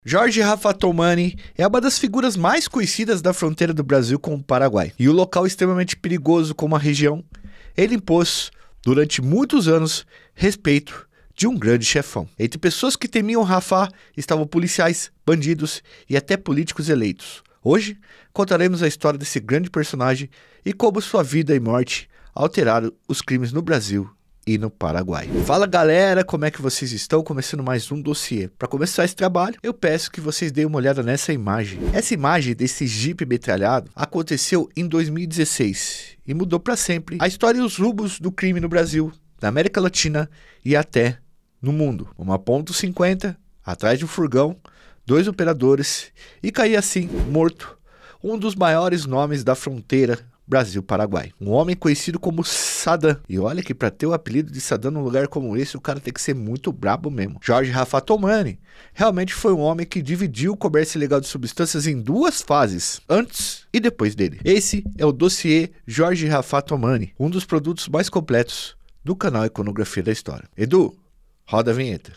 Jorge Raffatomani é uma das figuras mais conhecidas da fronteira do Brasil com o Paraguai. E o local extremamente perigoso como a região, ele impôs, durante muitos anos, respeito de um grande chefão. Entre pessoas que temiam Rafá estavam policiais, bandidos e até políticos eleitos. Hoje, contaremos a história desse grande personagem e como sua vida e morte alteraram os crimes no Brasil e no Paraguai. Fala galera, como é que vocês estão? Começando mais um dossiê. Para começar esse trabalho, eu peço que vocês deem uma olhada nessa imagem. Essa imagem desse Jeep metralhado aconteceu em 2016 e mudou para sempre a história e os rumos do crime no Brasil, na América Latina e até no mundo. Uma .50 atrás de um furgão, 2 operadores e caía assim, morto, um dos maiores nomes da fronteira Brasil-Paraguai. Um homem conhecido como Saddam. E olha que para ter o apelido de Saddam num lugar como esse, o cara tem que ser muito brabo mesmo. Jorge Raffatomani realmente foi um homem que dividiu o comércio ilegal de substâncias em 2 fases, antes e depois dele. Esse é o dossiê Jorge Raffatomani, um dos produtos mais completos do canal Iconografia da História. Edu, roda a vinheta.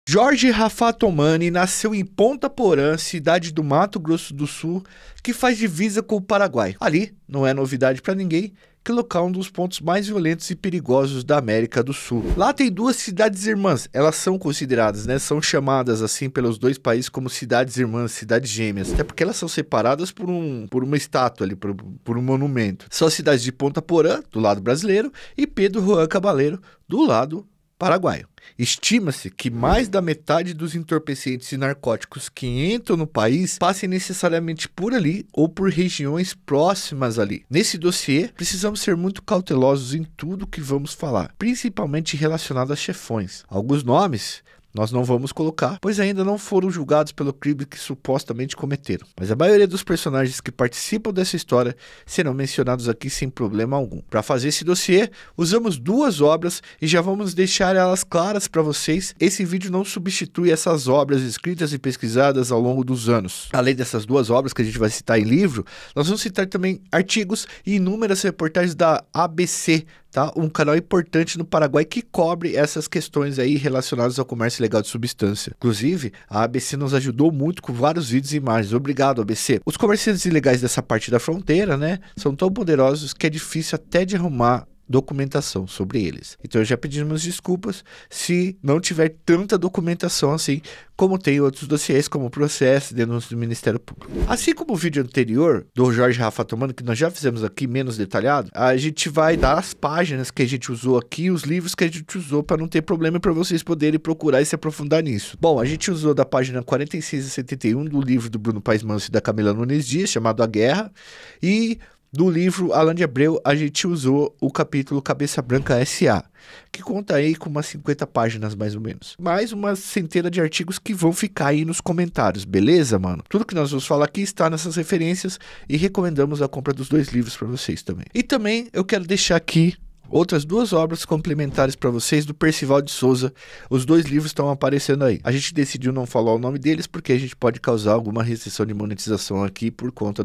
Jorge Raffatomani nasceu em Ponta Porã, cidade do Mato Grosso do Sul, que faz divisa com o Paraguai. Ali, não é novidade para ninguém, que o local é um dos pontos mais violentos e perigosos da América do Sul. Lá tem 2 cidades irmãs, elas são consideradas, são chamadas assim pelos 2 países como cidades irmãs, cidades gêmeas, até porque elas são separadas por uma estátua ali, por um monumento. São as cidades de Ponta Porã, do lado brasileiro, e Pedro Juan Cabaleiro, do lado paraguaio. Estima-se que mais da metade dos entorpecentes e narcóticos que entram no país passem necessariamente por ali ou por regiões próximas ali. Nesse dossiê, precisamos ser muito cautelosos em tudo que vamos falar, principalmente relacionado a chefões. Alguns nomes nós não vamos colocar, pois ainda não foram julgados pelo crime que supostamente cometeram. Mas a maioria dos personagens que participam dessa história serão mencionados aqui sem problema algum. Para fazer esse dossiê, usamos 2 obras e já vamos deixar elas claras para vocês. Esse vídeo não substitui essas obras escritas e pesquisadas ao longo dos anos. Além dessas 2 obras que a gente vai citar em livro, nós vamos citar também artigos e inúmeras reportagens da ABC, um canal importante no Paraguai que cobre essas questões aí relacionadas ao comércio ilegal de substância. Inclusive, a ABC nos ajudou muito com vários vídeos e imagens. Obrigado, ABC. Os comerciantes ilegais dessa parte da fronteira, são tão poderosos que é difícil até de arrumar documentação sobre eles. Então já pedimos desculpas se não tiver tanta documentação assim como tem outros dossiês como processo, denúncia do Ministério Público. Assim como o vídeo anterior do Jorge Raffatomani, que nós já fizemos aqui menos detalhado, a gente vai dar as páginas que a gente usou aqui, os livros que a gente usou para não ter problema para vocês poderem procurar e se aprofundar nisso. Bom, a gente usou da página 46 a 71 do livro do Bruno Paes Manso e da Camila Nunes Dias, chamado A Guerra, e do livro Alan de Abreu, a gente usou o capítulo Cabeça Branca S.A., que conta aí com umas 50 páginas mais ou menos. Mais uma centena de artigos que vão ficar aí nos comentários, beleza, mano? Tudo que nós vamos falar aqui está nessas referências e recomendamos a compra dos 2 livros para vocês também. E também eu quero deixar aqui outras 2 obras complementares para vocês do Percival de Souza. Os 2 livros estão aparecendo aí. A gente decidiu não falar o nome deles porque a gente pode causar alguma restrição de monetização aqui por conta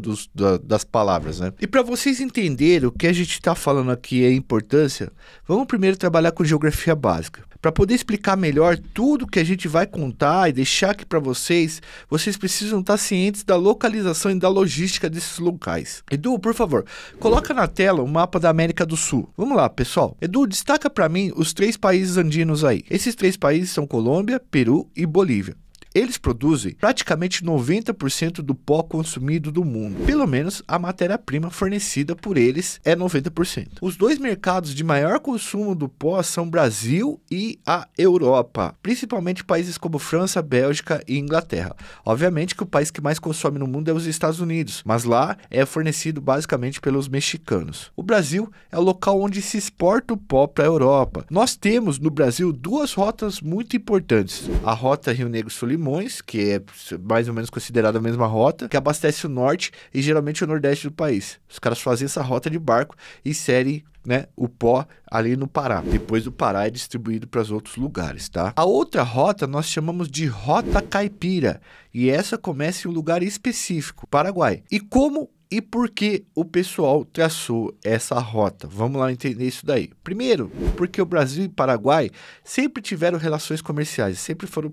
das palavras, E para vocês entenderem o que a gente está falando aqui e a importância, vamos primeiro trabalhar com geografia básica. Para poder explicar melhor tudo que a gente vai contar e deixar aqui para vocês, vocês precisam estar cientes da localização e da logística desses locais. Edu, por favor, coloca na tela o mapa da América do Sul. Vamos lá, pessoal. Edu, destaca para mim os 3 países andinos aí. Esses 3 países são Colômbia, Peru e Bolívia. Eles produzem praticamente 90% do pó consumido do mundo. Pelo menos a matéria-prima fornecida por eles é 90%. Os 2 mercados de maior consumo do pó são Brasil e a Europa, principalmente países como França, Bélgica e Inglaterra. Obviamente que o país que mais consome no mundo é os Estados Unidos, mas lá é fornecido basicamente pelos mexicanos. O Brasil é o local onde se exporta o pó para a Europa. Nós temos no Brasil 2 rotas muito importantes. A rota Rio Negro-Solimões Solimões, que é mais ou menos considerada a mesma rota, que abastece o norte e geralmente o nordeste do país. Os caras fazem essa rota de barco e inserem, né, o pó ali no Pará. Depois do Pará é distribuído para os outros lugares, tá? A outra rota nós chamamos de Rota Caipira, e essa começa em um lugar específico, Paraguai. E como e por que o pessoal traçou essa rota? Vamos lá entender isso daí. Primeiro, porque o Brasil e o Paraguai sempre tiveram relações comerciais, sempre foram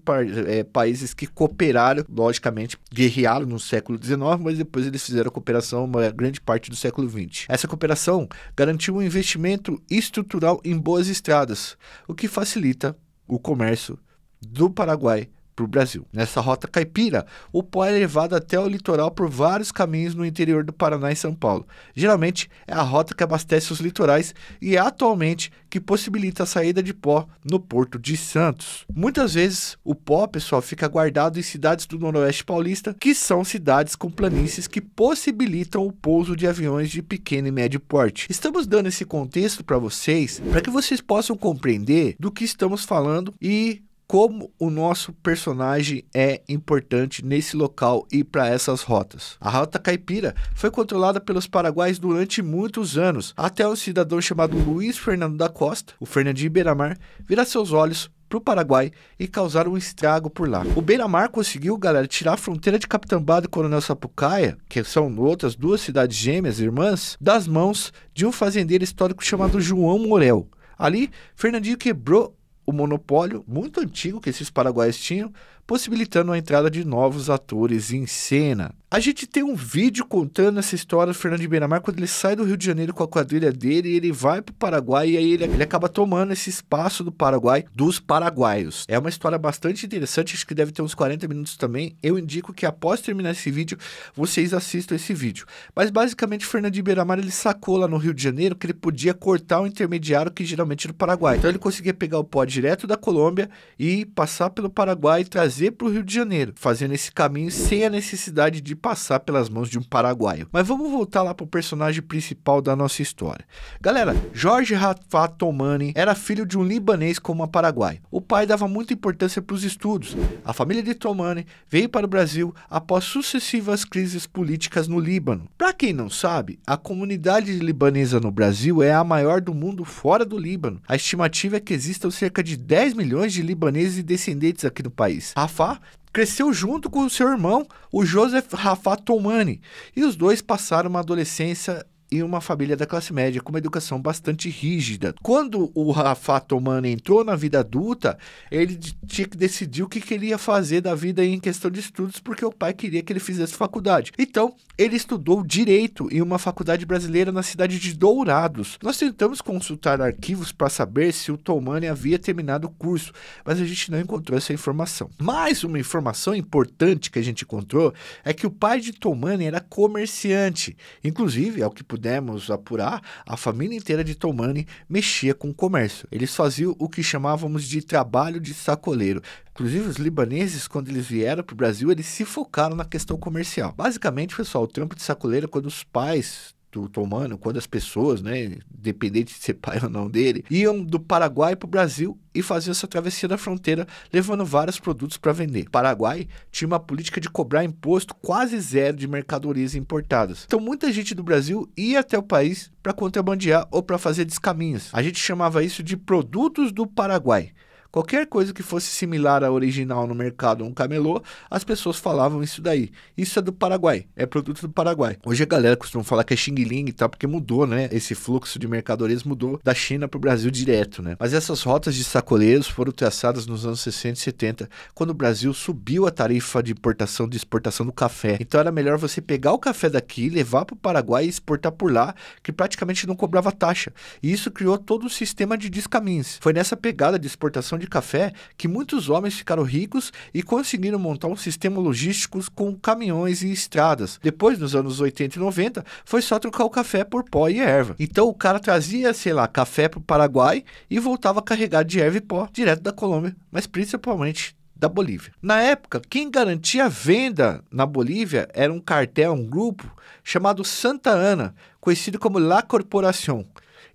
países que cooperaram, logicamente, guerrearam no século XIX, mas depois eles fizeram cooperação uma grande parte do século XX. Essa cooperação garantiu um investimento estrutural em boas estradas, o que facilita o comércio do Paraguai para o Brasil. Nessa rota caipira, o pó é levado até o litoral por vários caminhos no interior do Paraná e São Paulo. Geralmente é a rota que abastece os litorais e é atualmente que possibilita a saída de pó no Porto de Santos. Muitas vezes o pó, pessoal, fica guardado em cidades do Noroeste Paulista, que são cidades com planícies que possibilitam o pouso de aviões de pequeno e médio porte. Estamos dando esse contexto para vocês, para que vocês possam compreender do que estamos falando e como o nosso personagem é importante nesse local e para essas rotas. A Rota Caipira foi controlada pelos paraguaios durante muitos anos, até um cidadão chamado Luiz Fernando da Costa, o Fernandinho Beiramar, virar seus olhos para o Paraguai e causar um estrago por lá. O Beiramar conseguiu, galera, tirar a fronteira de Capitambado e Coronel Sapucaia, que são outras duas cidades gêmeas, irmãs, das mãos de um fazendeiro histórico chamado João Morel. Ali, Fernandinho quebrou o monopólio muito antigo que esses paraguaios tinham, possibilitando a entrada de novos atores em cena. A gente tem um vídeo contando essa história do Fernando de Beiramar quando ele sai do Rio de Janeiro com a quadrilha dele e ele vai para o Paraguai e aí ele acaba tomando esse espaço do Paraguai dos paraguaios. É uma história bastante interessante, acho que deve ter uns 40 minutos também. Eu indico que após terminar esse vídeo, vocês assistam esse vídeo. Mas basicamente o Fernando de Beiramar ele sacou lá no Rio de Janeiro que ele podia cortar o intermediário que geralmente era o Paraguai. Então ele conseguia pegar o pó direto da Colômbia e passar pelo Paraguai e trazer para o Rio de Janeiro, fazendo esse caminho sem a necessidade de passar pelas mãos de um paraguaio. Mas vamos voltar lá para o personagem principal da nossa história. Galera, Jorge Rafat Tomani era filho de um libanês com uma paraguaia. O pai dava muita importância para os estudos. A família de Tomani veio para o Brasil após sucessivas crises políticas no Líbano. Para quem não sabe, a comunidade libanesa no Brasil é a maior do mundo fora do Líbano. A estimativa é que existam cerca de 10 milhões de libaneses e descendentes aqui no país. Rafat cresceu junto com o seu irmão, o Joseph Rafat Tomani, e os dois passaram uma adolescência e uma família da classe média com uma educação bastante rígida. Quando o Rafat Tomani entrou na vida adulta, ele tinha que decidir o que queria fazer da vida em questão de estudos, porque o pai queria que ele fizesse faculdade. Então, ele estudou Direito em uma faculdade brasileira na cidade de Dourados. Nós tentamos consultar arquivos para saber se o Tomani havia terminado o curso, mas a gente não encontrou essa informação. Mais uma informação importante que a gente encontrou é que o pai de Tomani era comerciante. Inclusive, ao que pudemos apurar, a família inteira de Tomani mexia com o comércio. Eles faziam o que chamávamos de trabalho de sacoleiro. Inclusive, os libaneses, quando eles vieram para o Brasil, eles se focaram na questão comercial. Basicamente, pessoal, o trampo de sacoleiro é quando os pais do Tomani, quando as pessoas, né, independente de ser pai ou não dele, iam do Paraguai para o Brasil e faziam essa travessia da fronteira, levando vários produtos para vender. O Paraguai tinha uma política de cobrar imposto quase zero de mercadorias importadas. Então, muita gente do Brasil ia até o país para contrabandear ou para fazer descaminhos. A gente chamava isso de produtos do Paraguai. Qualquer coisa que fosse similar à original no mercado, um camelô, as pessoas falavam isso daí. Isso é do Paraguai, é produto do Paraguai. Hoje a galera costuma falar que é Xing Ling e tal, porque mudou, né? Esse fluxo de mercadorias mudou da China para o Brasil direto, né? Mas essas rotas de sacoleiros foram traçadas nos anos 60 e 70, quando o Brasil subiu a tarifa de importação e exportação do café. Então era melhor você pegar o café daqui, levar para o Paraguai e exportar por lá, que praticamente não cobrava taxa. E isso criou todo o sistema de descaminhos. Foi nessa pegada de exportação de café que muitos homens ficaram ricos e conseguiram montar um sistema logístico com caminhões e estradas. Depois, nos anos 80 e 90, foi só trocar o café por pó e erva. Então o cara trazia, sei lá, café para o Paraguai e voltava carregado de erva e pó direto da Colômbia, mas principalmente da Bolívia. Na época, quem garantia a venda na Bolívia era um cartel, um grupo chamado Santa Ana, conhecido como La Corporación.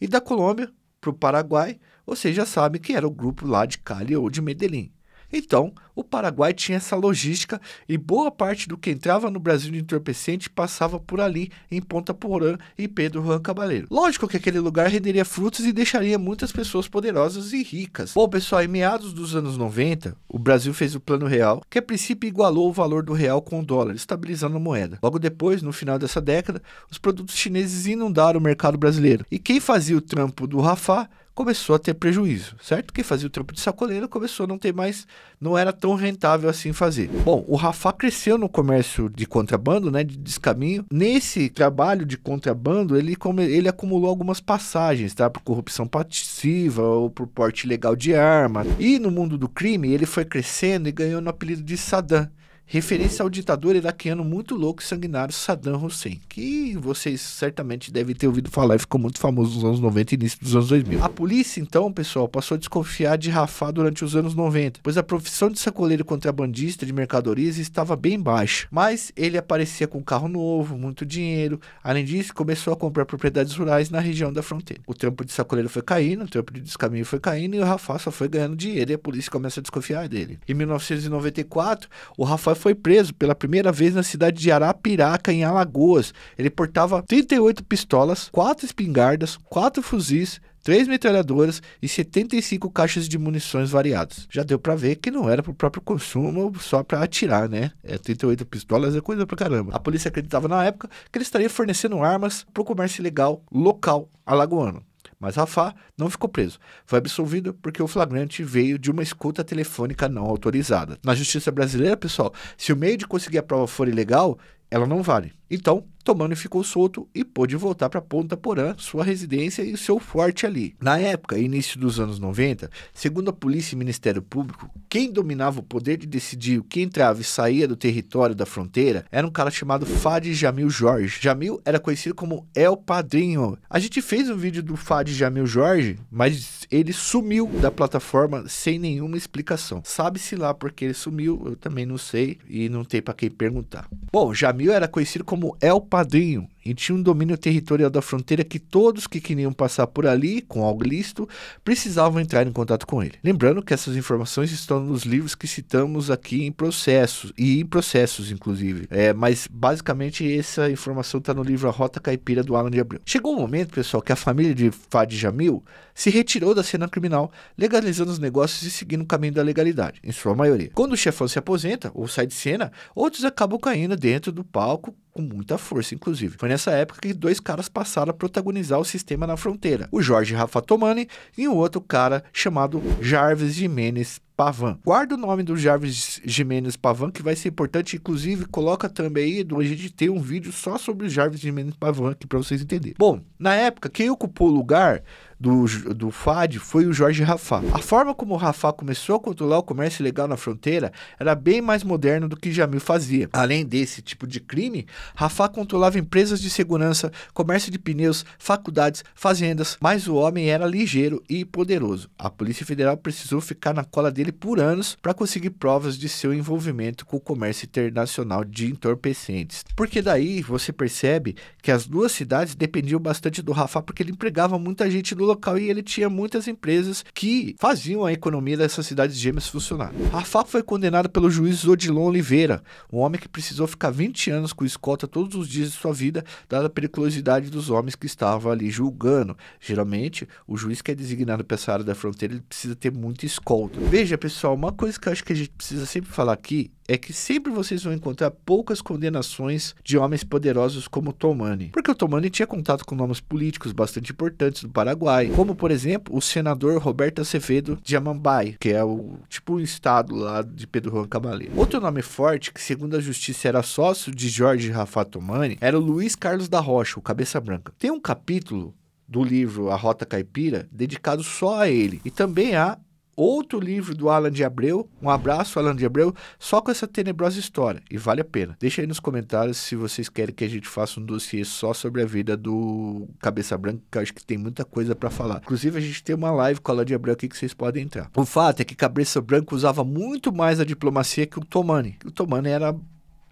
E da Colômbia para o Paraguai, vocês já sabem que era o grupo lá de Cali ou de Medellín. Então, o Paraguai tinha essa logística e boa parte do que entrava no Brasil de entorpecente passava por ali, em Ponta Porã e Pedro Juan Cabaleiro. Lógico que aquele lugar renderia frutos e deixaria muitas pessoas poderosas e ricas. Bom, pessoal, em meados dos anos 90, o Brasil fez o Plano Real, que a princípio igualou o valor do real com o dólar, estabilizando a moeda. Logo depois, no final dessa década, os produtos chineses inundaram o mercado brasileiro. E quem fazia o trampo do Rafah começou a ter prejuízo, certo? Quem fazia o trampo de sacoleiro começou a não ter mais, não era tão rentável assim fazer. Bom, o Rafah cresceu no comércio de contrabando, né, de descaminho. Nesse trabalho de contrabando, ele acumulou algumas passagens, tá? Por corrupção passiva ou por porte ilegal de arma. E no mundo do crime, ele foi crescendo e ganhou no apelido de Saddam, referência ao ditador iraquiano muito louco e sanguinário Saddam Hussein, que vocês certamente devem ter ouvido falar e ficou muito famoso nos anos 90 e início dos anos 2000. A polícia, então, pessoal, passou a desconfiar de Rafah durante os anos 90, pois a profissão de sacoleiro contrabandista de mercadorias estava bem baixa, mas ele aparecia com carro novo, muito dinheiro. Além disso, começou a comprar propriedades rurais na região da fronteira. O trampo de sacoleiro foi caindo, o trampo de descaminho foi caindo e o Rafah só foi ganhando dinheiro e a polícia começa a desconfiar dele. Em 1994, o Rafah foi preso pela primeira vez na cidade de Arapiraca, em Alagoas. Ele portava 38 pistolas, 4 espingardas, 4 fuzis, 3 metralhadoras e 75 caixas de munições variadas. Já deu pra ver que não era pro próprio consumo, só pra atirar, né? 38 pistolas é coisa pra caramba. A polícia acreditava na época que ele estaria fornecendo armas pro comércio ilegal local alagoano. Mas Rafah não ficou preso. Foi absolvido porque o flagrante veio de uma escuta telefônica não autorizada. Na justiça brasileira, pessoal, se o meio de conseguir a prova for ilegal, ela não vale. Então, Tomani ficou solto e pôde voltar para Ponta Porã, sua residência e o seu forte ali. Na época, início dos anos 90, segundo a polícia e Ministério Público, quem dominava o poder de decidir o que entrava e saía do território da fronteira era um cara chamado Fadi Jamil Jorge. Jamil era conhecido como El Padrinho. A gente fez um vídeo do Fadi Jamil Jorge, mas ele sumiu da plataforma sem nenhuma explicação. Sabe-se lá porque ele sumiu, eu também não sei e não tem para quem perguntar. Bom, Jamil era conhecido como El Padrinho e tinha um domínio territorial da fronteira que todos que queriam passar por ali com algo lícito precisavam entrar em contato com ele. Lembrando que essas informações estão nos livros que citamos aqui em processos inclusive. Mas basicamente essa informação está no livro A Rota Caipira do Alan de Abreu. Chegou um momento, pessoal, que a família de Fadi Jamil se retirou da cena criminal, legalizando os negócios e seguindo o caminho da legalidade, em sua maioria. Quando o chefão se aposenta ou sai de cena, outros acabam caindo dentro do palco com muita força, inclusive. Foi nessa época que 2 caras passaram a protagonizar o sistema na fronteira. O Jorge Rafah Tomani e um outro cara chamado Jarvis Jimenez Pavan. Guarda o nome do Jarvis Jimenez Pavan, que vai ser importante, inclusive coloca também aí, a gente tem um vídeo só sobre o Jarvis Jimenez Pavan aqui para vocês entenderem. Bom, na época, quem ocupou o lugar do Fadi foi o Jorge Rafah. A forma como o Rafah começou a controlar o comércio ilegal na fronteira era bem mais moderno do que Jamil fazia. Além desse tipo de crime, Rafah controlava empresas de segurança, comércio de pneus, faculdades, fazendas, mas o homem era ligeiro e poderoso. A Polícia Federal precisou ficar na cola dele por anos para conseguir provas de seu envolvimento com o comércio internacional de entorpecentes. Porque daí você percebe que as duas cidades dependiam bastante do Rafah porque ele empregava muita gente no local e ele tinha muitas empresas que faziam a economia dessas cidades gêmeas funcionar. Rafah foi condenado pelo juiz Odilon Oliveira, um homem que precisou ficar 20 anos com escolta todos os dias de sua vida, dada a periculosidade dos homens que estavam ali julgando. Geralmente, o juiz que é designado para essa área da fronteira, ele precisa ter muita escolta. Veja, pessoal, uma coisa que eu acho que a gente precisa sempre falar aqui é que sempre vocês vão encontrar poucas condenações de homens poderosos como Tomani. Porque o Tomani tinha contato com nomes políticos bastante importantes do Paraguai, como, por exemplo, o senador Roberto Azevedo de Amambai, que é o estado lá de Pedro Juan Cabaleiro. Outro nome forte, que segundo a justiça era sócio de Jorge Rafah Tomani, era o Luiz Carlos da Rocha, o Cabeça Branca. Tem um capítulo do livro A Rota Caipira dedicado só a ele. E também há outro livro do Alan de Abreu, um abraço Alan de Abreu, só com essa tenebrosa história, e vale a pena. Deixa aí nos comentários se vocês querem que a gente faça um dossiê só sobre a vida do Cabeça Branca, que eu acho que tem muita coisa pra falar. Inclusive a gente tem uma live com o Alan de Abreu aqui que vocês podem entrar. O fato é que Cabeça Branca usava muito mais a diplomacia que o Tomani. O Tomani era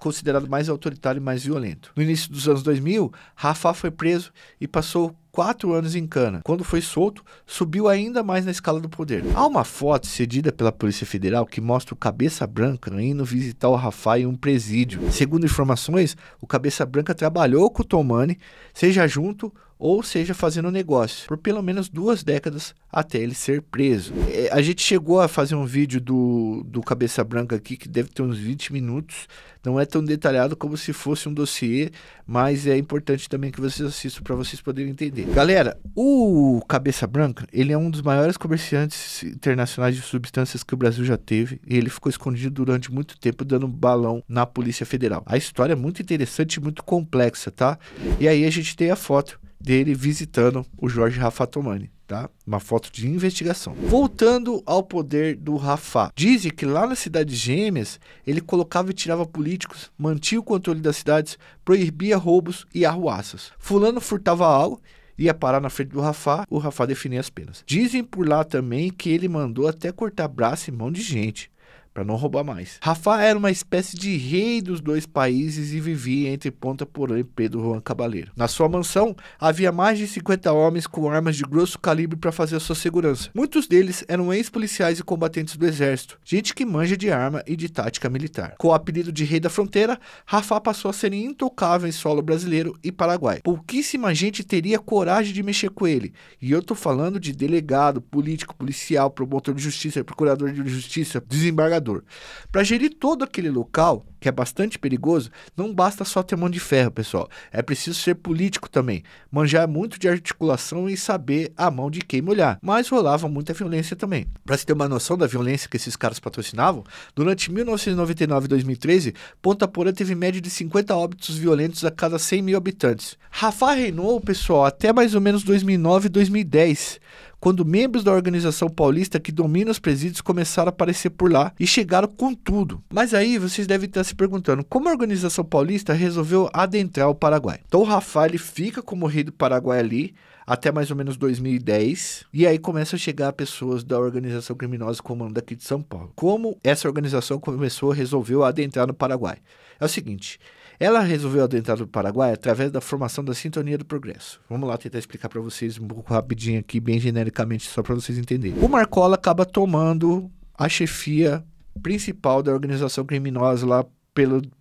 considerado mais autoritário e mais violento. No início dos anos 2000, Rafah foi preso e passou 4 anos em cana. Quando foi solto, subiu ainda mais na escala do poder. Há uma foto cedida pela Polícia Federal que mostra o Cabeça Branca indo visitar o Rafah em um presídio. Segundo informações, o Cabeça Branca trabalhou com o Toumani, seja junto ou seja fazendo negócio, por pelo menos 2 décadas até ele ser preso. A gente chegou a fazer um vídeo do Cabeça Branca aqui, que deve ter uns 20 minutos, não é tão detalhado como se fosse um dossiê, mas é importante também que vocês assistam para vocês poderem entender. Galera, o Cabeça Branca, ele é um dos maiores comerciantes internacionais de substâncias que o Brasil já teve, e ele ficou escondido durante muito tempo dando balão na Polícia Federal. A história é muito interessante e muito complexa, tá? E aí a gente tem a foto dele visitando o Jorge Rafah Toumani, tá? Uma foto de investigação. Voltando ao poder do Rafah. Dizem que lá nas cidades gêmeas, ele colocava e tirava políticos, mantinha o controle das cidades, proibia roubos e arruaças. Fulano furtava algo, ia parar na frente do Rafah, o Rafah definia as penas. Dizem por lá também que ele mandou até cortar braço e mão de gente, para não roubar mais. Rafah era uma espécie de rei dos 2 países e vivia entre Ponta Porã e Pedro Juan Cabaleiro. Na sua mansão, havia mais de 50 homens com armas de grosso calibre para fazer a sua segurança. Muitos deles eram ex-policiais e combatentes do exército, gente que manja de arma e de tática militar. Com o apelido de Rei da Fronteira, Rafah passou a ser intocável em solo brasileiro e paraguai. Pouquíssima gente teria coragem de mexer com ele, e eu tô falando de delegado, político, policial, promotor de justiça, procurador de justiça, desembargador. Para gerir todo aquele local, que é bastante perigoso, não basta só ter mão de ferro, pessoal. É preciso ser político também, manjar muito de articulação e saber a mão de quem molhar. Mas rolava muita violência também. Para se ter uma noção da violência que esses caras patrocinavam, durante 1999 e 2013, Ponta Porã teve média de 50 óbitos violentos a cada 100 mil habitantes. Rafah reinou, pessoal, até mais ou menos 2009 e 2010. Quando membros da organização paulista que domina os presídios começaram a aparecer por lá e chegaram com tudo. Mas aí vocês devem estar se perguntando, como a organização paulista resolveu adentrar o Paraguai? Então o Rafah ele fica como rei do Paraguai ali, até mais ou menos 2010, e aí começam a chegar pessoas da organização criminosa comando aqui de São Paulo. Como essa organização resolveu adentrar no Paraguai? É o seguinte, ela resolveu adentrar no Paraguai através da formação da Sintonia do Progresso. Vamos lá tentar explicar para vocês um pouco rapidinho aqui, bem genericamente, só para vocês entenderem. O Marcola acaba tomando a chefia principal da organização criminosa lá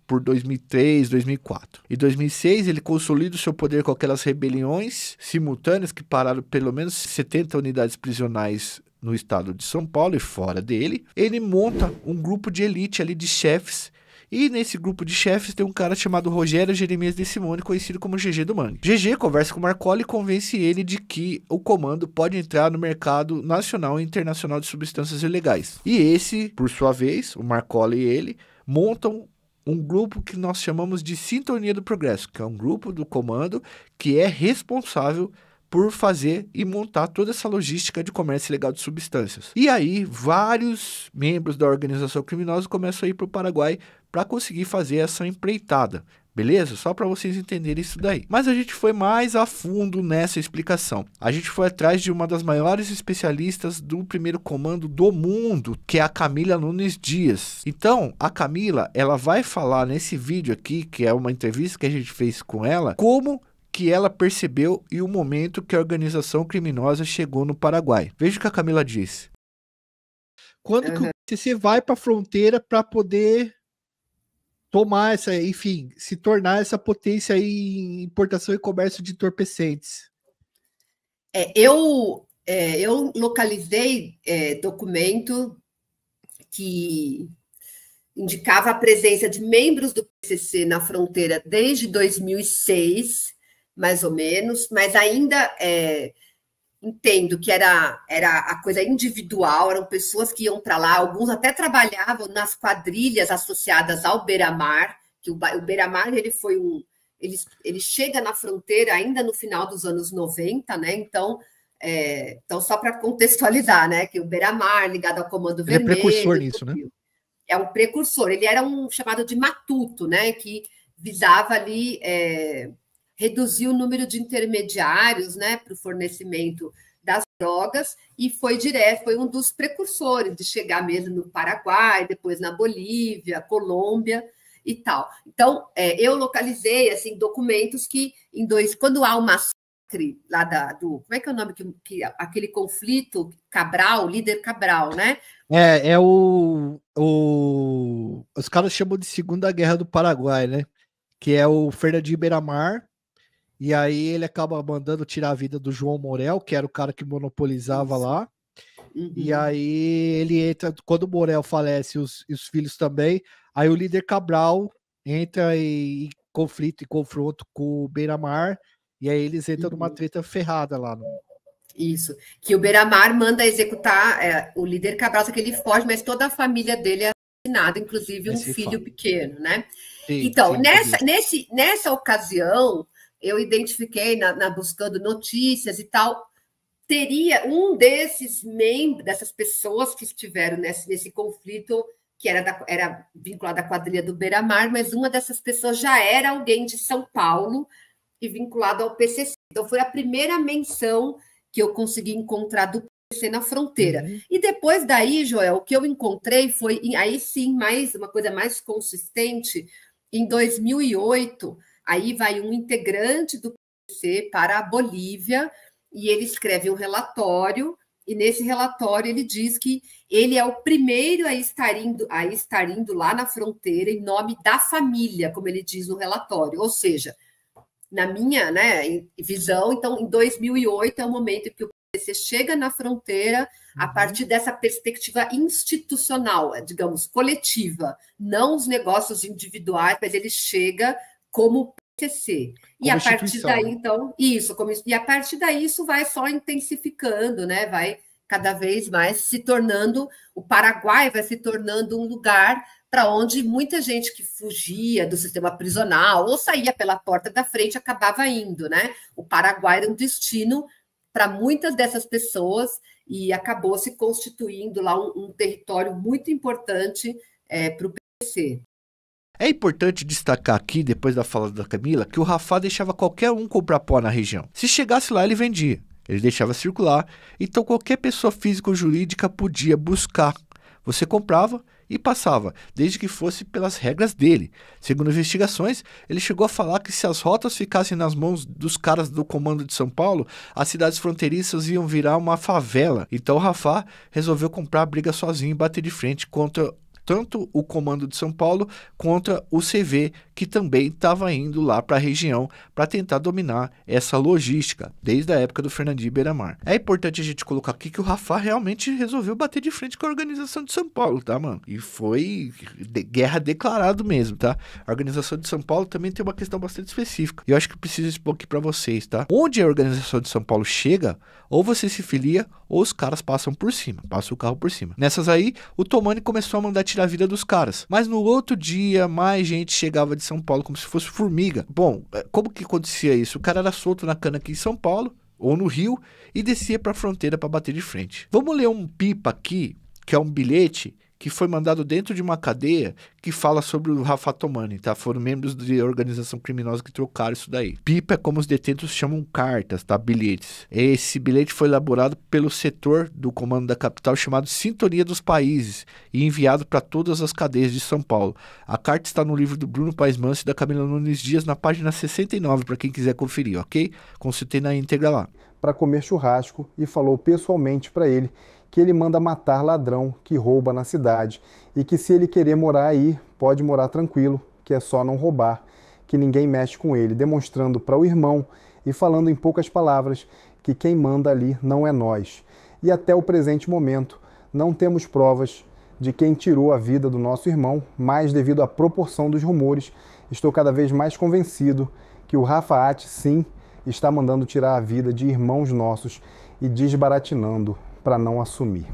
por 2003, 2004. Em 2006, ele consolida o seu poder com aquelas rebeliões simultâneas que pararam pelo menos 70 unidades prisionais no estado de São Paulo e fora dele. Ele monta um grupo de elite ali de chefes. E nesse grupo de chefes tem um cara chamado Rogério Jeremias de Simone, conhecido como GG do Mangue. GG conversa com o Marcola e convence ele de que o comando pode entrar no mercado nacional e internacional de substâncias ilegais. E esse, por sua vez, o Marcola e ele, montam um grupo que nós chamamos de Sintonia do Progresso, que é um grupo do comando que é responsável por fazer e montar toda essa logística de comércio ilegal de substâncias. E aí, vários membros da organização criminosa começam a ir para o Paraguai para conseguir fazer essa empreitada. Beleza? Só para vocês entenderem isso daí. Mas a gente foi mais a fundo nessa explicação. A gente foi atrás de uma das maiores especialistas do primeiro comando do mundo, que é a Camila Nunes Dias. Então, a Camila, ela vai falar nesse vídeo aqui, que é uma entrevista que a gente fez com ela, como que ela percebeu e o momento que a organização criminosa chegou no Paraguai. Veja o que a Camila disse. Quando que você vai para a fronteira para poder tomar essa, enfim, se tornar essa potência aí em importação e comércio de entorpecentes? Eu localizei documento que indicava a presença de membros do PCC na fronteira desde 2006, mais ou menos, mas ainda entendo que era a coisa individual, eram pessoas que iam para lá, alguns até trabalhavam nas quadrilhas associadas ao Beira-Mar, que o Beira-Mar ele chega na fronteira ainda no final dos anos 90, né? Então só para contextualizar, né? Que o Beira-Mar, ligado ao Comando Vermelho. Ele é precursor nisso, né? É um precursor, ele era um chamado de matuto, né? Que visava ali reduzir o número de intermediários, né, para o fornecimento das drogas, e foi um dos precursores de chegar mesmo no Paraguai, depois na Bolívia, Colômbia. e tal. Então, eu localizei assim, documentos que, quando há um massacre lá como é que é o nome? Aquele conflito Cabral, líder Cabral, né? Os caras chamam de Segunda Guerra do Paraguai, né? Que é o Fernandinho Beiramar, e aí ele acaba mandando tirar a vida do João Morel, que era o cara que monopolizava lá. E aí ele entra, quando o Morel falece, os filhos também, aí o líder Cabral entra em conflito e confronto com o Beiramar, e aí eles entram numa treta ferrada lá. Isso, que o Beiramar manda executar o líder Cabral, só que ele foge, mas toda a família dele é assassinada, inclusive um filho pequeno, né? Sim, então, sim, nessa ocasião, eu identifiquei, buscando notícias e tal, teria um desses membros, dessas pessoas que estiveram nesse conflito, que era vinculado à quadrilha do Beiramar, mas uma dessas pessoas já era alguém de São Paulo e vinculado ao PCC. Então, foi a primeira menção que eu consegui encontrar do PCC na fronteira. E depois daí, Joel, o que eu encontrei foi, aí sim, uma coisa mais consistente, em 2008, aí vai um integrante do PCC para a Bolívia, e ele escreve um relatório, e nesse relatório ele diz que ele é o primeiro a estar indo lá na fronteira em nome da família, como ele diz no relatório. Ou seja, na minha visão, então, em 2008 é o momento em que o PCC chega na fronteira a partir dessa perspectiva institucional, digamos, coletiva, não os negócios individuais, mas ele chega como PCC. E a partir daí, então, e a partir daí isso vai só intensificando, né? Vai cada vez mais se tornando, o Paraguai vai se tornando um lugar para onde muita gente que fugia do sistema prisional ou saía pela porta da frente acabava indo, né? O Paraguai era um destino para muitas dessas pessoas e acabou se constituindo lá um território muito importante para o PCC. É importante destacar aqui, depois da fala da Camila, que o Rafah deixava qualquer um comprar pó na região. Se chegasse lá, ele vendia. Ele deixava circular, então qualquer pessoa física ou jurídica podia buscar. Você comprava e passava, desde que fosse pelas regras dele. Segundo investigações, ele chegou a falar que se as rotas ficassem nas mãos dos caras do comando de São Paulo, as cidades fronteiriças iam virar uma favela. Então o Rafah resolveu comprar a briga sozinho e bater de frente contra tanto o comando de São Paulo contra o CV, que também estava indo lá para a região para tentar dominar essa logística, desde a época do Fernandinho Beiramar. É importante a gente colocar aqui que o Rafah realmente resolveu bater de frente com a organização de São Paulo, tá, mano? E foi guerra declarado mesmo, tá? A organização de São Paulo também tem uma questão bastante específica, e eu acho que preciso expor aqui para vocês, tá? Onde a organização de São Paulo chega, ou você se filia, ou os caras passam por cima, passam o carro por cima. Nessas aí, o Tomani começou a mandar tirar a vida dos caras. Mas no outro dia, mais gente chegava de São Paulo como se fosse formiga. Bom, como que acontecia isso? O cara era solto na cana aqui em São Paulo, ou no Rio, e descia para a fronteira para bater de frente. Vamos ler um pipa aqui, que é um bilhete que foi mandado dentro de uma cadeia que fala sobre o Rafah Tomani, tá? Foram membros de organização criminosa que trocaram isso daí. Pipa é como os detentos chamam cartas, tá? Bilhetes. Esse bilhete foi elaborado pelo setor do comando da capital chamado Sintonia dos Países e enviado para todas as cadeias de São Paulo. A carta está no livro do Bruno Paes Manso e da Camila Nunes Dias, na página 69, para quem quiser conferir, ok? Consultei na íntegra lá. Para comer churrasco e falou pessoalmente para ele que ele manda matar ladrão que rouba na cidade e que se ele querer morar aí, pode morar tranquilo, que é só não roubar, que ninguém mexe com ele, demonstrando para o irmão e falando em poucas palavras que quem manda ali não é nós. E até o presente momento não temos provas de quem tirou a vida do nosso irmão, mas devido à proporção dos rumores, estou cada vez mais convencido que o Rafah, sim, está mandando tirar a vida de irmãos nossos e desbaratinando para não assumir.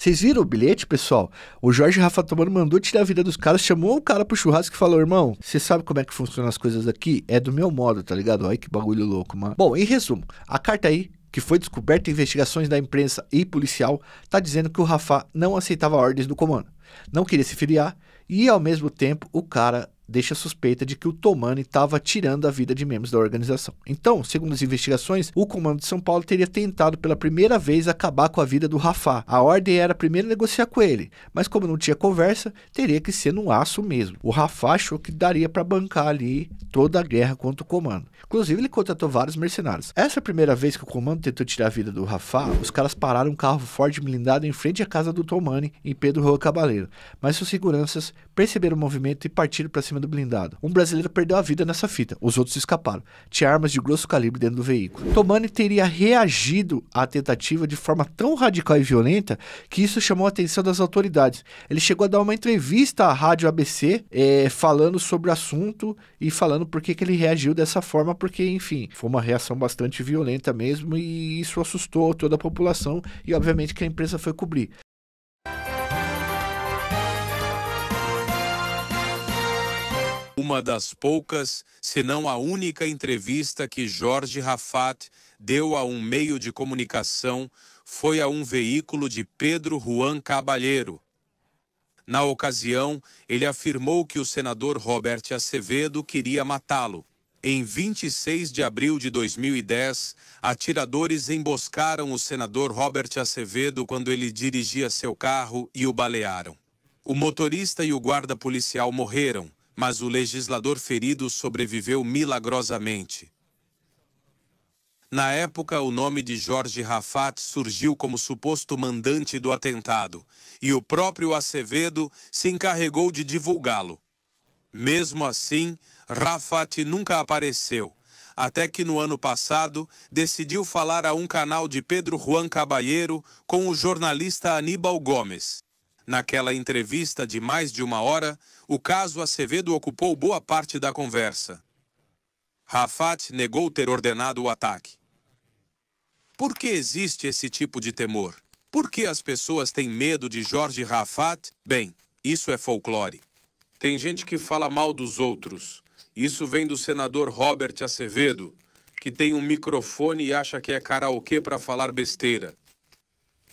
Vocês viram o bilhete, pessoal? O Jorge Rafah Tomani mandou tirar a vida dos caras, chamou o cara pro churrasco e falou: irmão, você sabe como é que funcionam as coisas aqui? É do meu modo, tá ligado? Olha que bagulho louco, mano. Bom, em resumo, a carta aí, que foi descoberta em investigações da imprensa e policial, tá dizendo que o Rafah não aceitava ordens do comando, não queria se filiar e, ao mesmo tempo, o cara deixa a suspeita de que o Tomani estava tirando a vida de membros da organização. Então, segundo as investigações, o comando de São Paulo teria tentado pela primeira vez acabar com a vida do Rafah. A ordem era primeiro negociar com ele, mas como não tinha conversa, teria que ser no aço mesmo. O Rafah achou que daria para bancar ali toda a guerra contra o comando. Inclusive, ele contratou vários mercenários. Essa é a primeira vez que o comando tentou tirar a vida do Rafah. Os caras pararam um carro Ford blindado em frente à casa do Tomani, em Pedro Juan Cabaleiro, mas os seguranças perceberam o movimento e partiram para cima do blindado. Um brasileiro perdeu a vida nessa fita, os outros escaparam. Tinha armas de grosso calibre dentro do veículo. Tomani teria reagido à tentativa de forma tão radical e violenta que isso chamou a atenção das autoridades. Ele chegou a dar uma entrevista à rádio ABC, falando sobre o assunto e falando por que ele reagiu dessa forma, porque, enfim, foi uma reação bastante violenta mesmo e isso assustou toda a população e, obviamente, que a imprensa foi cobrir. Uma das poucas, se não a única entrevista que Jorge Rafat deu a um meio de comunicação foi a um veículo de Pedro Juan Cabaleiro. Na ocasião, ele afirmou que o senador Robert Acevedo queria matá-lo. Em 26 de abril de 2010, atiradores emboscaram o senador Robert Acevedo quando ele dirigia seu carro e o balearam. O motorista e o guarda policial morreram, mas o legislador ferido sobreviveu milagrosamente. Na época, o nome de Jorge Rafat surgiu como suposto mandante do atentado, e o próprio Acevedo se encarregou de divulgá-lo. Mesmo assim, Rafat nunca apareceu, até que no ano passado decidiu falar a um canal de Pedro Juan Cabaleiro com o jornalista Aníbal Gomes. Naquela entrevista de mais de 1 hora, o caso Acevedo ocupou boa parte da conversa. Rafat negou ter ordenado o ataque. Por que existe esse tipo de temor? Por que as pessoas têm medo de Jorge Rafat? Bem, isso é folclore. Tem gente que fala mal dos outros. Isso vem do senador Robert Acevedo, que tem um microfone e acha que é karaokê para falar besteira.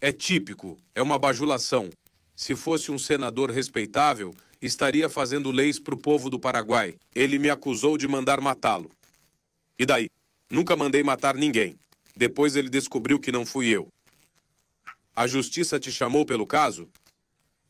É típico, é uma bajulação. Se fosse um senador respeitável, estaria fazendo leis para o povo do Paraguai. Ele me acusou de mandar matá-lo. E daí? Nunca mandei matar ninguém. Depois ele descobriu que não fui eu. A justiça te chamou pelo caso?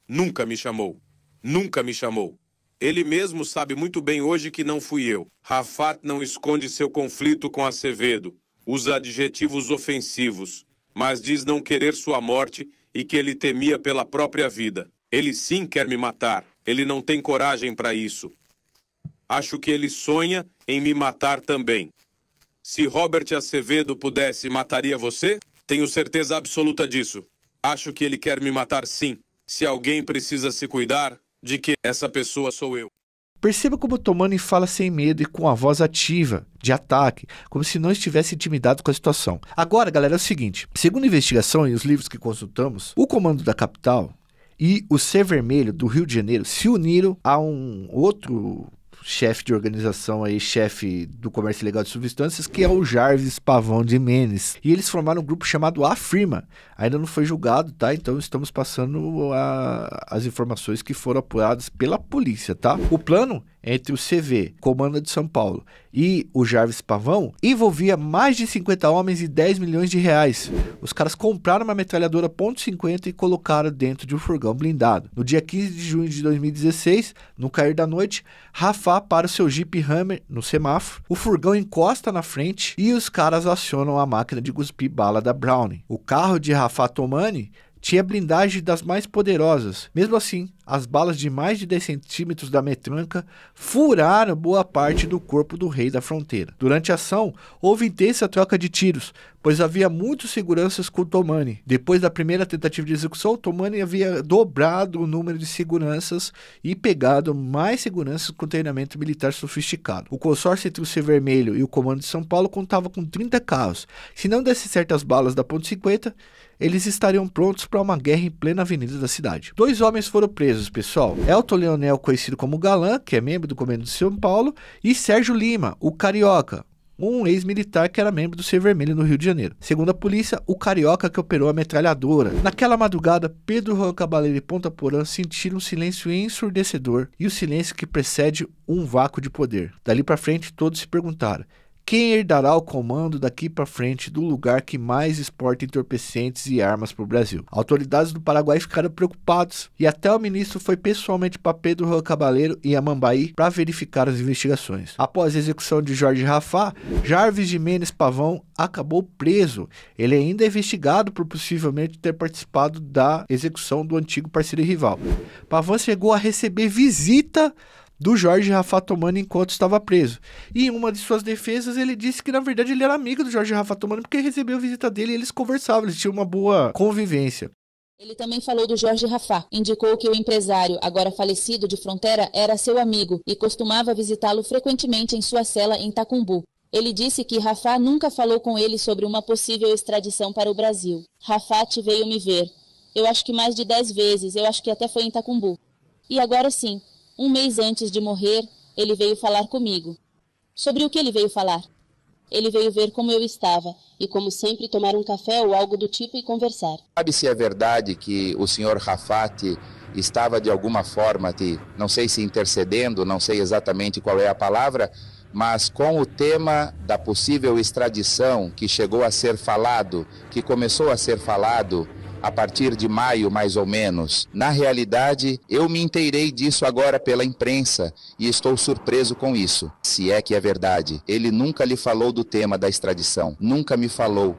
Nunca me chamou. Nunca me chamou. Ele mesmo sabe muito bem hoje que não fui eu. Rafat não esconde seu conflito com Acevedo. Usa adjetivos ofensivos, mas diz não querer sua morte e que ele temia pela própria vida. Ele sim quer me matar. Ele não tem coragem para isso. Acho que ele sonha em me matar também. Se Robert Acevedo pudesse, mataria você? Tenho certeza absoluta disso. Acho que ele quer me matar sim. Se alguém precisa se cuidar, de que essa pessoa sou eu. Perceba como Tomani fala sem medo e com a voz ativa, de ataque, como se não estivesse intimidado com a situação. Agora, galera, é o seguinte. Segundo a investigação e os livros que consultamos, o comando da capital e o Ser Vermelho do Rio de Janeiro se uniram a um outro chefe de organização aí, chefe do comércio ilegal de substâncias, que é o Jarvis Pavão de Menes. E eles formaram um grupo chamado Afirma. Ainda não foi julgado, tá? Então estamos passando as informações que foram apuradas pela polícia, tá? O plano entre o CV, Comando de São Paulo, e o Jarvis Pavão envolvia mais de 50 homens e 10 milhões de reais. Os caras compraram uma metralhadora .50 e colocaram dentro de um furgão blindado. No dia 15 de junho de 2016, no cair da noite, Rafat para o seu Jeep Hammer no semáforo, o furgão encosta na frente e os caras acionam a máquina de cuspir bala da Browning. O carro de Rafat Tomani tinha blindagem das mais poderosas. Mesmo assim, as balas de mais de 10 centímetros da metranca furaram boa parte do corpo do rei da fronteira. Durante a ação, houve intensa troca de tiros, pois havia muitos seguranças com Tomani. Depois da primeira tentativa de execução, Tomani havia dobrado o número de seguranças e pegado mais seguranças com treinamento militar sofisticado. O consórcio entre o Ser Vermelho e o Comando de São Paulo contava com 30 carros. Se não desse certo as balas da .50, eles estariam prontos para uma guerra em plena avenida da cidade. 2 homens foram presos, pessoal. Elton Leonel, conhecido como Galã, que é membro do Comando de São Paulo, e Sérgio Lima, o Carioca, um ex-militar que era membro do Sem Vermelho no Rio de Janeiro. Segundo a polícia, o carioca que operou a metralhadora. Naquela madrugada, Pedro Juan Cabaleiro e Ponta Porã sentiram um silêncio ensurdecedor e o silêncio que precede um vácuo de poder. Dali para frente, todos se perguntaram: quem herdará o comando daqui para frente do lugar que mais exporta entorpecentes e armas para o Brasil? Autoridades do Paraguai ficaram preocupados e até o ministro foi pessoalmente para Pedro Juan Cabaleiro e Amambaí para verificar as investigações. Após a execução de Jorge Rafá, Jarvis Jimenez Pavão acabou preso. Ele ainda é investigado por possivelmente ter participado da execução do antigo parceiro e rival. Pavão chegou a receber visita do Jorge Rafá Tomani enquanto estava preso. E em uma de suas defesas ele disse que na verdade ele era amigo do Jorge Rafá Tomani porque recebeu a visita dele e eles conversavam, eles tinham uma boa convivência. Ele também falou do Jorge Rafá. Indicou que o empresário, agora falecido de Frontera, era seu amigo e costumava visitá-lo frequentemente em sua cela em Tacumbu. Ele disse que Rafá nunca falou com ele sobre uma possível extradição para o Brasil. Rafá veio me ver. Eu acho que mais de 10 vezes, eu acho que até foi em Tacumbu. E agora sim, um mês antes de morrer, ele veio falar comigo. Sobre o que ele veio falar? Ele veio ver como eu estava e, como sempre, tomar um café ou algo do tipo e conversar. Sabe se é verdade que o senhor Rafat estava de alguma forma, não sei se intercedendo, não sei exatamente qual é a palavra, mas com o tema da possível extradição que chegou a ser falado, que começou a ser falado a partir de maio, mais ou menos. Na realidade, eu me inteirei disso agora pela imprensa e estou surpreso com isso. Se é que é verdade, ele nunca lhe falou do tema da extradição. Nunca me falou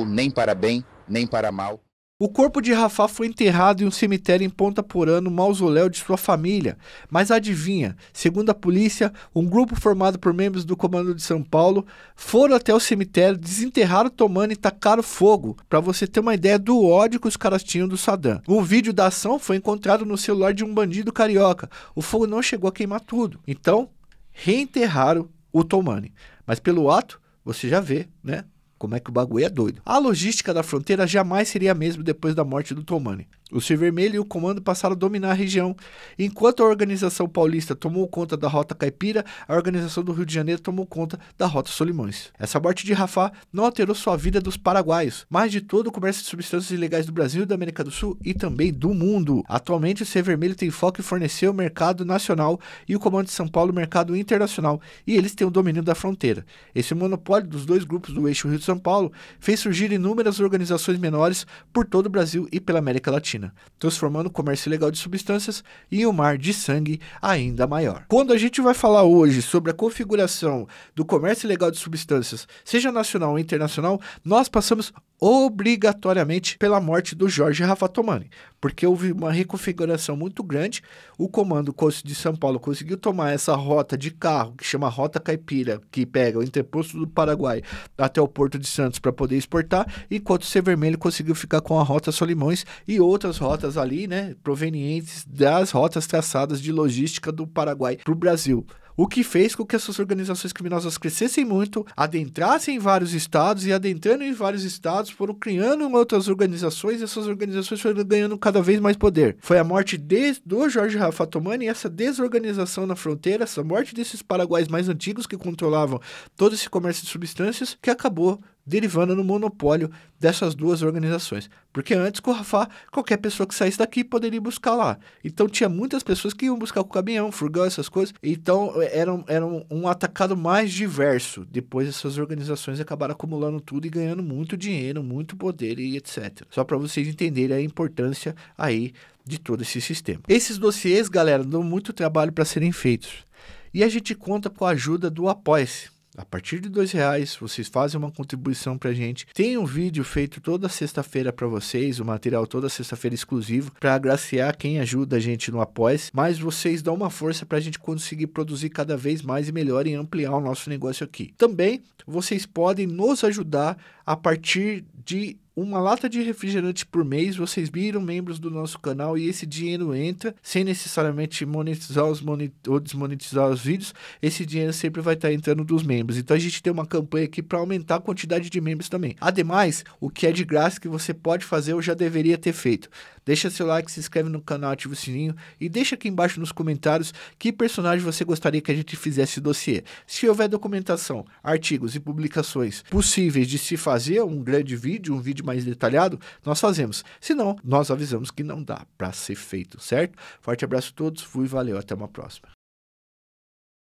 nem para bem, nem para mal. O corpo de Rafá foi enterrado em um cemitério em Ponta Porã, no mausoléu de sua família. Mas adivinha, segundo a polícia, um grupo formado por membros do Comando de São Paulo foram até o cemitério, desenterraram Tomani e tacaram fogo, para você ter uma ideia do ódio que os caras tinham do Saddam. Um vídeo da ação foi encontrado no celular de um bandido carioca. O fogo não chegou a queimar tudo. Então, reenterraram o Tomani. Mas pelo ato, você já vê, né? Como é que o bagulho é doido. A logística da fronteira jamais seria a mesma depois da morte do Tomani. O Sem Vermelho e o comando passaram a dominar a região. Enquanto a organização paulista tomou conta da Rota Caipira, a organização do Rio de Janeiro tomou conta da Rota Solimões. Essa morte de Rafá não alterou só a vida dos paraguaios, mas de todo o comércio de substâncias ilegais do Brasil, da América do Sul e também do mundo. Atualmente o Sem Vermelho tem foco em fornecer o mercado nacional e o Comando de São Paulo o mercado internacional, e eles têm o domínio da fronteira. Esse monopólio dos dois grupos do eixo Rio de São Paulo fez surgir inúmeras organizações menores por todo o Brasil e pela América Latina, transformando o comércio ilegal de substâncias em um mar de sangue ainda maior. Quando a gente vai falar hoje sobre a configuração do comércio ilegal de substâncias, seja nacional ou internacional, nós passamos obrigatoriamente pela morte do Jorge Rafá Tomani, porque houve uma reconfiguração muito grande. O Comando de São Paulo conseguiu tomar essa rota de carro, que chama Rota Caipira, que pega o interposto do Paraguai até o Porto de Santos para poder exportar, enquanto o Sem Vermelho conseguiu ficar com a Rota Solimões e outras rotas ali, né, provenientes das rotas traçadas de logística do Paraguai para o Brasil. O que fez com que essas organizações criminosas crescessem muito, adentrassem em vários estados e adentrando em vários estados, foram criando outras organizações e essas organizações foram ganhando cada vez mais poder. Foi a morte do Jorge Rafá Tomani e essa desorganização na fronteira, essa morte desses paraguaios mais antigos que controlavam todo esse comércio de substâncias, que acabou derivando no monopólio dessas duas organizações. Porque antes, com o Rafá, qualquer pessoa que saísse daqui poderia buscar lá. Então tinha muitas pessoas que iam buscar com caminhão, furgão, essas coisas. Então era um atacado mais diverso. Depois essas organizações acabaram acumulando tudo e ganhando muito dinheiro, muito poder e etc. Só para vocês entenderem a importância aí de todo esse sistema. Esses dossiês, galera, dão muito trabalho para serem feitos. E a gente conta com a ajuda do Apoia-se. A partir de R$2, vocês fazem uma contribuição pra gente. Tem um vídeo feito toda sexta-feira para vocês, o material toda sexta-feira exclusivo, para agraciar quem ajuda a gente no Apoia-se. Mas vocês dão uma força pra gente conseguir produzir cada vez mais e melhor e ampliar o nosso negócio aqui. Também, vocês podem nos ajudar a partir de uma lata de refrigerante por mês. Vocês viram membros do nosso canal e esse dinheiro entra sem necessariamente monetizar ou desmonetizar os vídeos. Esse dinheiro sempre vai estar entrando dos membros. Então a gente tem uma campanha aqui para aumentar a quantidade de membros também. Ademais, o que é de graça que você pode fazer, eu já deveria ter feito. Deixa seu like, se inscreve no canal, ativa o sininho e deixa aqui embaixo nos comentários que personagem você gostaria que a gente fizesse dossiê. Se houver documentação, artigos e publicações possíveis de se fazer um grande vídeo, um vídeo mais detalhado, nós fazemos. Se não, nós avisamos que não dá para ser feito, certo? Forte abraço a todos, fui, valeu, até uma próxima.